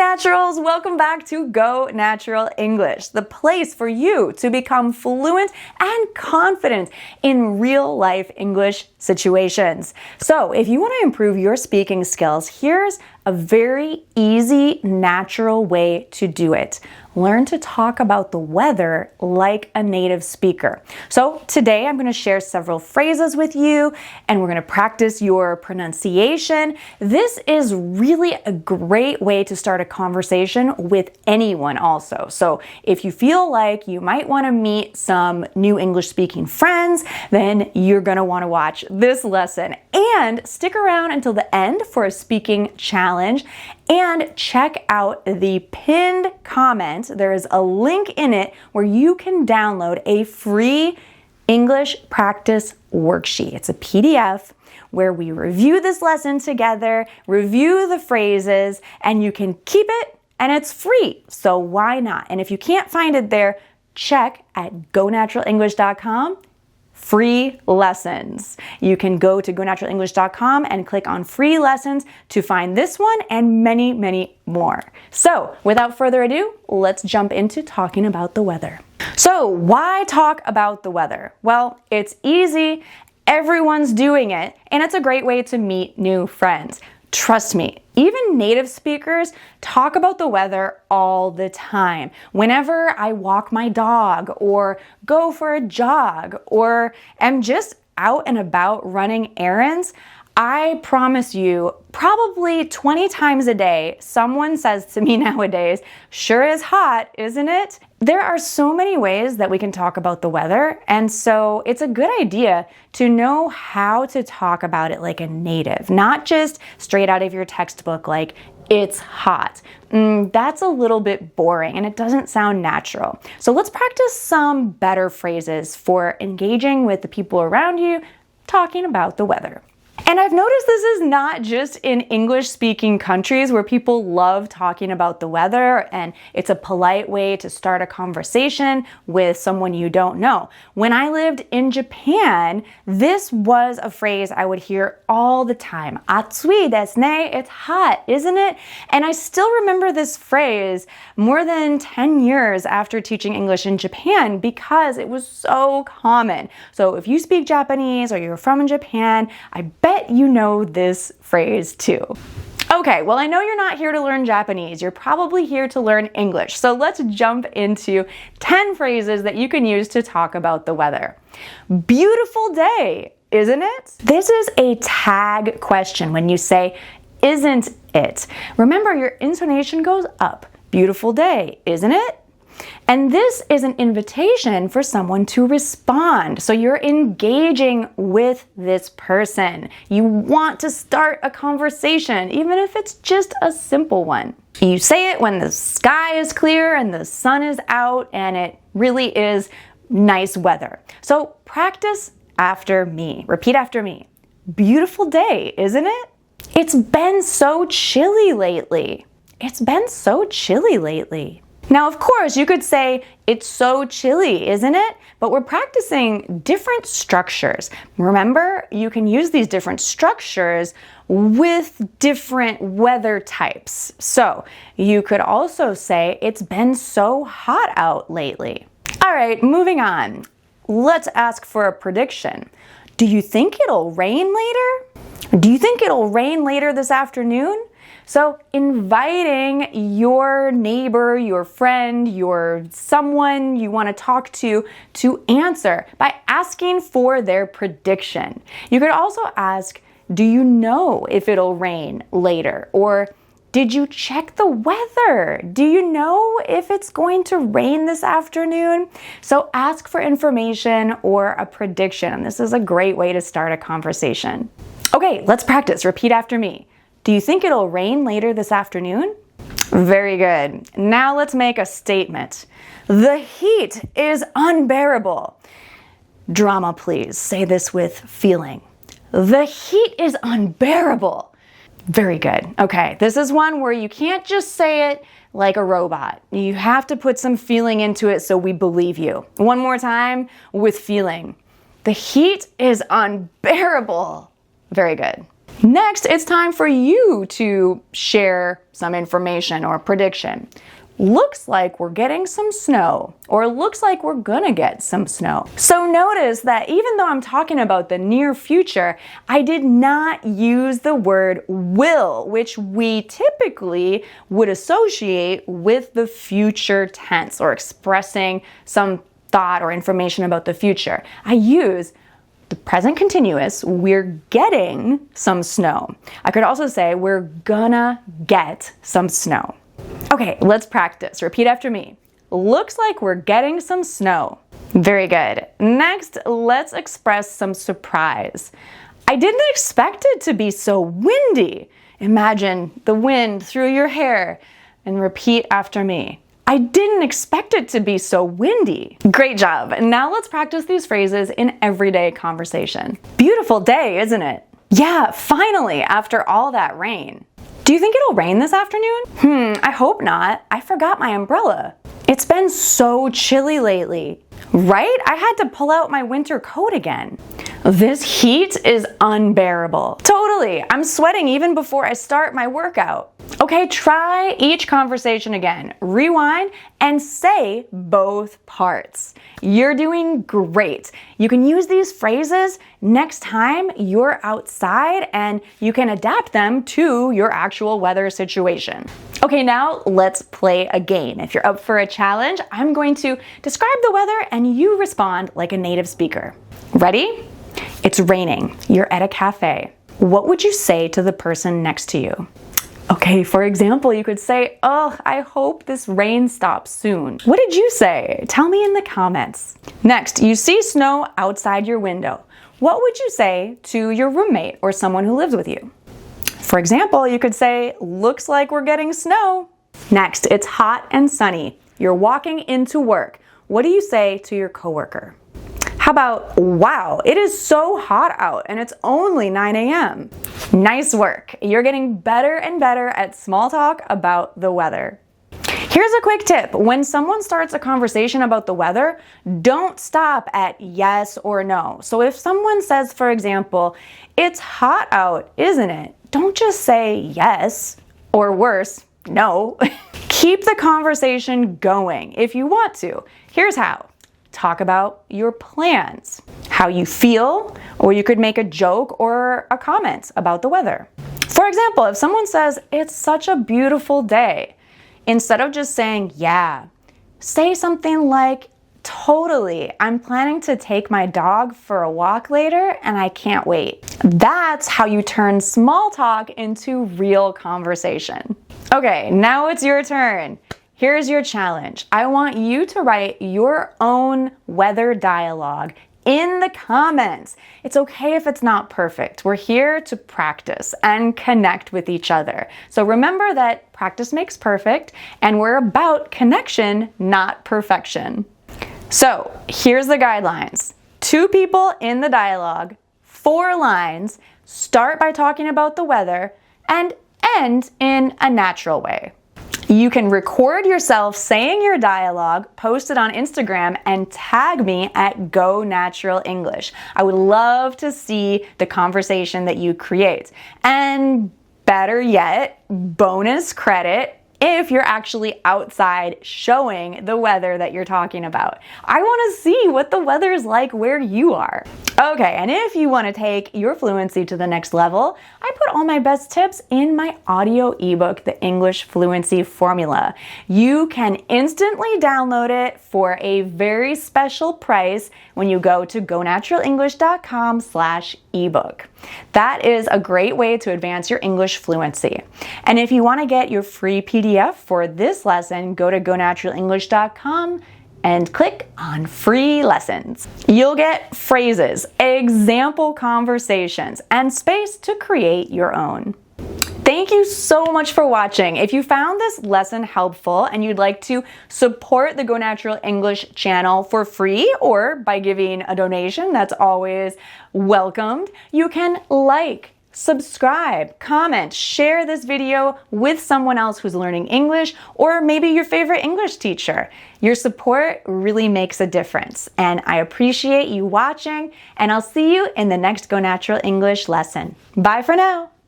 Naturals, welcome back to Go Natural English, the place for you to become fluent and confident in real life English situations. So if you want to improve your speaking skills, here's a very easy, natural way to do it. Learn to talk about the weather like a native speaker. So today I'm going to share several phrases with you and we're going to practice your pronunciation. This is really a great way to start a conversation with anyone also. So if you feel like you might want to meet some new English speaking friends, then you're going to want to watch this lesson and stick around until the end for a speaking challenge. And check out the pinned comment. There is a link in it where you can download a free English practice worksheet. It's a PDF where we review this lesson together, review the phrases, and you can keep it and it's free. So why not? And if you can't find it there, check at gonaturalenglish.com. Free lessons. You can go to gonaturalenglish.com and click on free lessons to find this one and many, many more. So without further ado, let's jump into talking about the weather. So why talk about the weather? Well, it's easy. Everyone's doing it, and it's a great way to meet new friends. Trust me, even native speakers talk about the weather all the time. Whenever I walk my dog or go for a jog or am just out and about running errands, I promise you, probably 20 times a day, someone says to me nowadays, "Sure is hot, isn't it?" There are so many ways that we can talk about the weather, and so it's a good idea to know how to talk about it like a native, not just straight out of your textbook like, "It's hot." That's a little bit boring and it doesn't sound natural. So let's practice some better phrases for engaging with the people around you, talking about the weather. And I've noticed this is not just in English-speaking countries where people love talking about the weather and it's a polite way to start a conversation with someone you don't know. When I lived in Japan, this was a phrase I would hear all the time. "Atsui desu ne," it's hot, isn't it? And I still remember this phrase more than 10 years after teaching English in Japan because it was so common. So if you speak Japanese or you're from Japan, I bet you know this phrase too. Okay, well, I know you're not here to learn Japanese. You're probably here to learn English. So let's jump into 10 phrases that you can use to talk about the weather. Beautiful day, isn't it? This is a tag question when you say, "Isn't it?" Remember, your intonation goes up. Beautiful day, isn't it? And this is an invitation for someone to respond. So you're engaging with this person. You want to start a conversation, even if it's just a simple one. You say it when the sky is clear and the sun is out and it really is nice weather. So practice after me. Repeat after me. Beautiful day, isn't it? It's been so chilly lately. It's been so chilly lately. Now, of course, you could say, "It's so chilly, isn't it?" But we're practicing different structures. Remember, you can use these different structures with different weather types. So you could also say, "It's been so hot out lately." All right, moving on. Let's ask for a prediction. Do you think it'll rain later? Do you think it'll rain later this afternoon? So inviting your neighbor, your friend, your someone you want to talk to answer by asking for their prediction. You could also ask, "Do you know if it'll rain later?" Or, "Did you check the weather? Do you know if it's going to rain this afternoon?" So ask for information or a prediction. And this is a great way to start a conversation. Okay, let's practice. Repeat after me. Do you think it'll rain later this afternoon? Very good. Now let's make a statement. The heat is unbearable. Drama, please. Say this with feeling. The heat is unbearable. Very good. Okay, this is one where you can't just say it like a robot. You have to put some feeling into it so we believe you. One more time with feeling. The heat is unbearable. Very good. Next, it's time for you to share some information or prediction. Looks like we're getting some snow, or looks like we're gonna get some snow. So notice that even though I'm talking about the near future, I did not use the word will, which we typically would associate with the future tense or expressing some thought or information about the future. I use the present continuous, we're getting some snow. I could also say we're gonna get some snow. Okay, let's practice. Repeat after me. Looks like we're getting some snow. Very good. Next, let's express some surprise. I didn't expect it to be so windy. Imagine the wind through your hair and repeat after me. I didn't expect it to be so windy. Great job. Now let's practice these phrases in everyday conversation. Beautiful day, isn't it? Yeah, finally, after all that rain. Do you think it'll rain this afternoon? I hope not. I forgot my umbrella. It's been so chilly lately. Right? I had to pull out my winter coat again. This heat is unbearable. Totally. I'm sweating even before I start my workout. Okay, try each conversation again. Rewind and say both parts. You're doing great. You can use these phrases next time you're outside and you can adapt them to your actual weather situation. Okay, now let's play a game. If you're up for a challenge, I'm going to describe the weather and you respond like a native speaker. Ready? It's raining. You're at a cafe. What would you say to the person next to you? Okay, for example, you could say, "Oh, I hope this rain stops soon." What did you say? Tell me in the comments. Next, you see snow outside your window. What would you say to your roommate or someone who lives with you? For example, you could say, "Looks like we're getting snow." Next, it's hot and sunny. You're walking into work. What do you say to your coworker? How about, "Wow, it is so hot out and it's only 9 a.m. Nice work. You're getting better and better at small talk about the weather. Here's a quick tip. When someone starts a conversation about the weather, don't stop at yes or no. So if someone says, for example, "It's hot out, isn't it?" Don't just say yes, or worse, no. Keep the conversation going if you want to. Here's how. Talk about your plans, how you feel, or you could make a joke or a comment about the weather. For example, if someone says, "It's such a beautiful day," instead of just saying, "Yeah," say something like, "Totally, I'm planning to take my dog for a walk later and I can't wait." That's how you turn small talk into real conversation. Okay, now it's your turn. Here's your challenge. I want you to write your own weather dialogue in the comments. It's okay if it's not perfect. We're here to practice and connect with each other. So remember that practice makes perfect, and we're about connection, not perfection. So here's the guidelines. 2 people in the dialogue, 4 lines, start by talking about the weather, and end in a natural way. You can record yourself saying your dialogue, post it on Instagram, and tag me at Go Natural English. I would love to see the conversation that you create. And better yet, bonus credit if you're actually outside showing the weather that you're talking about. I want to see what the weather is like where you are. Okay, and if you want to take your fluency to the next level, I put all my best tips in my audio ebook, The English Fluency Formula. You can instantly download it for a very special price when you go to gonaturalenglish.com/ebook. That is a great way to advance your English fluency. And if you want to get your free PDF for this lesson, go to gonaturalenglish.com and click on free lessons. You'll get phrases, example conversations, and space to create your own. Thank you so much for watching. If you found this lesson helpful and you'd like to support the Go Natural English channel for free or by giving a donation, that's always welcomed, you can like, subscribe, comment, share this video with someone else who's learning English, or maybe your favorite English teacher. Your support really makes a difference, and I appreciate you watching, and I'll see you in the next Go Natural English lesson. Bye for now.